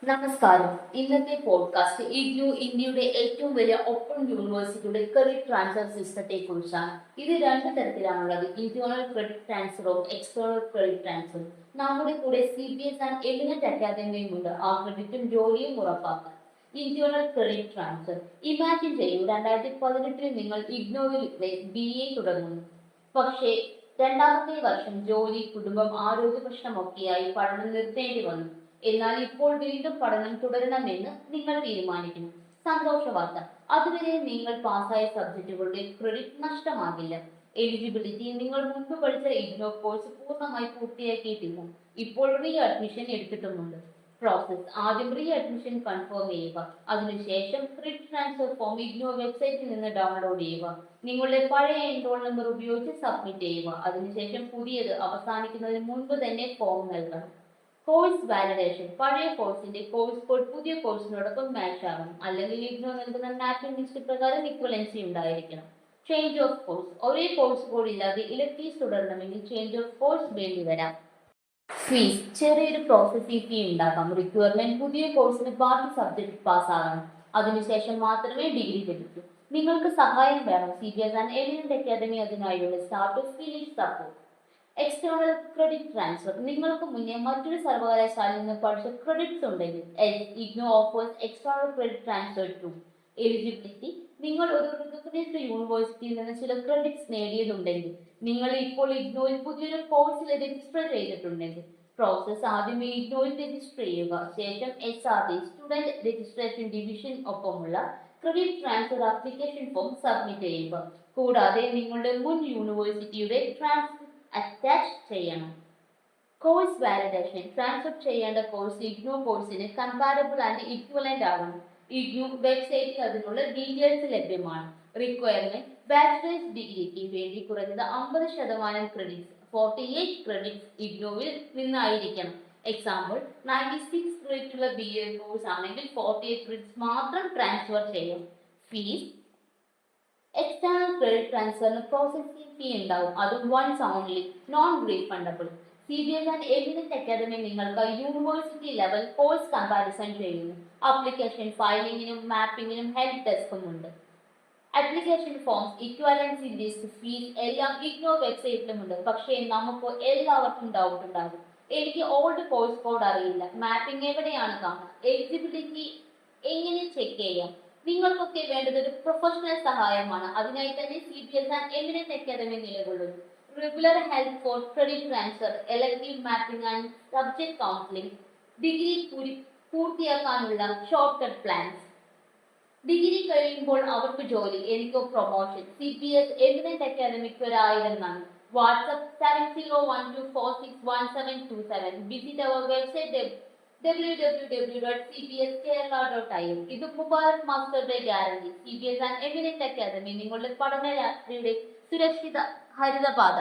നമസ്കാരം. ഇന്നത്തെ പോഡ്കാസ്റ്റ് ഇന്ത്യയുടെ ഏറ്റവും വലിയ ഓപ്പൺ യൂണിവേഴ്സിറ്റിയുടെ ക്രെഡിറ്റ് ട്രാൻസ്ഫർ സിസ്റ്റത്തെ കുറിച്ചാണ്. ഇത് രണ്ട് തരത്തിലാണുള്ളത്: ഇന്റേണൽ ക്രെഡിറ്റ് ട്രാൻസ്ഫറും എക്സ്റ്റേണൽ ക്രെഡിറ്റ് ട്രാൻസ്ഫറും. നമ്മുടെ കൂടെ CBS ആൻഡ് എമിനന്റ് അക്കാദമിയും ഉണ്ട്. ആ ക്രെഡിറ്റും ജോലിയും ഉറപ്പാക്കാൻ. Internal credit transfer. ഇമാജിൻ ചെയ്യൂ, 2018 നിങ്ങൾ ഇഗ്നോയിൽ BA തുടങ്ങുന്നു. പക്ഷേ രണ്ടാമത്തെ വർഷം ജോലി, കുടുംബം, ആരോഗ്യ പ്രശ്നമൊക്കെയായി പഠനം നിർത്തേണ്ടി വന്നു. എന്നാൽ ഇപ്പോൾ വീണ്ടും പഠനം തുടരണമെന്ന് നിങ്ങൾ തീരുമാനിക്കുന്നു. സന്തോഷ വാർത്ത, അതുവരെ നിങ്ങൾ പാസ്സായ സബ്ജക്റ്റുകളുടെ ക്രെഡിറ്റ് നഷ്ടമാകില്ല. എലിജിബിലിറ്റി: നിങ്ങൾ മുൻപ് പഠിച്ച ഇഗ്നോ കോഴ്സ് പൂർണ്ണമായി പൂർത്തിയാക്കിയിട്ടില്ല. ഇപ്പോൾ റീ അഡ്മിഷൻ എടുത്തിട്ടുമുണ്ട്. പ്രോസസ്: ആദ്യം റീ അഡ്മിഷൻ കൺഫേം ചെയ്യുക. അതിനുശേഷം ക്രെഡിറ്റ് ട്രാൻസ്ഫർ ഫോം ഇഗ്നോ വെബ്സൈറ്റിൽ നിന്ന് ഡൗൺലോഡ് ചെയ്യുക. നിങ്ങളുടെ പഴയ എൻറോൾ നമ്പർ ഉപയോഗിച്ച് സബ്മിറ്റ് ചെയ്യുക. അതിനുശേഷം പുതിയത് അവസാനിക്കുന്നതിന് മുൻപ് തന്നെ ഫോം നൽകണം. കോഴ്സ് വാലിഡേഷൻ: പഴയ കോഴ്സിന്റെ കോഴ്സ് കോഡ് പുതിയ കോഴ്സിനോടൊപ്പം മാച്ച് ആകണം, അല്ലെങ്കിൽ ഇഗ്നോ നൽകുന്ന മാപ്പിംഗ് ലിസ്റ്റ് പ്രകാരം ഇക്വലൻസി ഉണ്ടായിരിക്കണം. ചേഞ്ച് ഓഫ് കോഴ്സ്: ഒരേ കോഴ്സ് കോഡ് ഇല്ലാതെ ഇലക്ടീവ്സ് തുടരണമെങ്കിൽ ചേഞ്ച് ഓഫ് കോഴ്സ് വേണ്ടി വരാം. ഫീസ്: ചെറിയൊരു പ്രോസസ്സിംഗ് ഫീ ഉണ്ടാക്കാം. റിക്വയർമെന്റ്: പുതിയ കോഴ്സിന് ബാക്കി സബ്ജക്ട് പാസ്സാകണം. അതിനുശേഷം മാത്രമേ ഡിഗ്രി ലഭിക്കൂ. നിങ്ങൾക്ക് സഹായം വേണം? CBS ആൻഡ് എമിനന്റ് അക്കാദമി അതിനായുള്ള start to finish support. External credit transfer: നിങ്ങൾക്ക് മുന്നേ മറ്റൊരു സർവകലാശാലയിൽ നിന്ന് പഠിച്ച ക്രെഡിറ്റ്സ് ഉണ്ടെങ്കിൽ IGNOU offers external credit transfer too. Eligibility: നിങ്ങൾ ഒരു റിക്കഗ്നൈസ്ഡ് യൂണിവേഴ്സിറ്റിയിൽ നിന്ന് ചില ക്രെഡിറ്റ്സ് നേടിയതുണ്ടെങ്കിൽ, നിങ്ങൾ ഇപ്പോൾ ഇഗ്നോയിൽ പുതിയൊരു കോഴ്സിൽ രജിസ്റ്റർ ചെയ്തിട്ടുണ്ടെങ്കിൽ. പ്രോസസ്: ആദ്യം ഇഗ്നോയിൽ രജിസ്റ്റർ ചെയ്യുക. ശേഷം SRD സ്റ്റുഡന്റ് രജിസ്ട്രേഷൻ ഡിവിഷൻ ഒപ്പമുള്ള credit transfer application form submit ചെയ്യുക. കൂടാതെ നിങ്ങളുടെ മുൻ യൂണിവേഴ്സിറ്റിയുടെ ട്രാൻസ്ക്രിപ്റ്റ് അറ്റാച്ച് ചെയ്യണം. കോഴ്സ് വാലിഡേഷൻ: ട്രാൻസ്ഫർ ചെയ്യേണ്ട കോഴ്സ് ഇഗ്നോ കോഴ്സിന് കമ്പാരബിൾ ആൻഡ് ഇക്വലന്റ് ആകണം. ഇഗ്നോ വെബ്സൈറ്റിൽ അതിനുള്ള ഡീറ്റെയിൽസ് ലഭ്യമാണ്. റിക്വയർമെന്റ്: ബാച്ചിലേഴ്സ് ഡിഗ്രിക്ക് വേണ്ടി കുറഞ്ഞത് 50% ക്രെഡിറ്റ്സ്, 48 ക്രെഡിറ്റ്സ് ഇഗ്നോയിൽ നിന്നായിരിക്കണം. എക്സാമ്പിൾ: 96 ക്രെഡിറ്റ് ഉള്ള BA കോഴ്സ് ആണെങ്കിൽ 48 ക്രെഡിറ്റ്സ് മാത്രം ട്രാൻസ്ഫർ ചെയ്യാം. ഫീസ്: എക്സ്റ്റേണൽ ക്രെഡിറ്റ് ട്രാൻസ്ഫറിന് പ്രോസസ്സിംഗ് ഫീ ഉണ്ടാവും. അതും once only, non refundable. CBS and eminent academy നിങ്ങൾക്ക് യൂണിവേഴ്സിറ്റി ലെവൽ കോഴ്സ് കമ്പാരിസൺ ചെയ്യുന്നു. ആപ്ലിക്കേഷൻ ഫയലിംഗിനും മാപ്പിംഗിനും ഹെൽപ്പ് ഡെസ്കും ഉണ്ട്. Application forms, equivalency list, fees എല്ലാം ഇഗ്നോ വെബ്സൈറ്റിലുമുണ്ട്. പക്ഷേ നമുക്ക് എല്ലാവർക്കും ഡൗട്ട് ഉണ്ടാകും. എനിക്ക് ഓൾഡ് കോഴ്സ് കോഡ് അറിയില്ല, മാപ്പിംഗ് എവിടെയാണ് കാണുക, എലിജിബിലിറ്റി എങ്ങനെ ചെക്ക് ചെയ്യാം? നിങ്ങൾക്കൊക്കെ വേണ്ടത് ഒരു പ്രൊഫഷണൽ സഹായമാണ്. അതിനായി തന്നെ CBS ആൻഡ് എമിനന്റ് അക്കാദമി നിലകൊള്ളുന്നു. Regular help for credit transfer, elective mapping and subject counselling, degree പൂർത്തിയാക്കാനുള്ള ഷോർട്ട് കട്ട് പ്ലാൻസ്. ഡിഗ്രി കഴിയുമ്പോൾ അവർക്ക് ജോലി, എനിക്കോ പ്രൊമോഷൻ. CBS എമിനന്റ് അക്കാദമിക്ക് 1000 നന്ദി. WhatsApp 7012461727. Visit our website www.cbskerala.in. ഇത് മുബാറക് മാസ്റ്റർ ഡേ guarantee. CBS and eminent academy, നിങ്ങളുടെ പഠനയാത്രയുടെ സുരക്ഷിത ഹരിതപാത.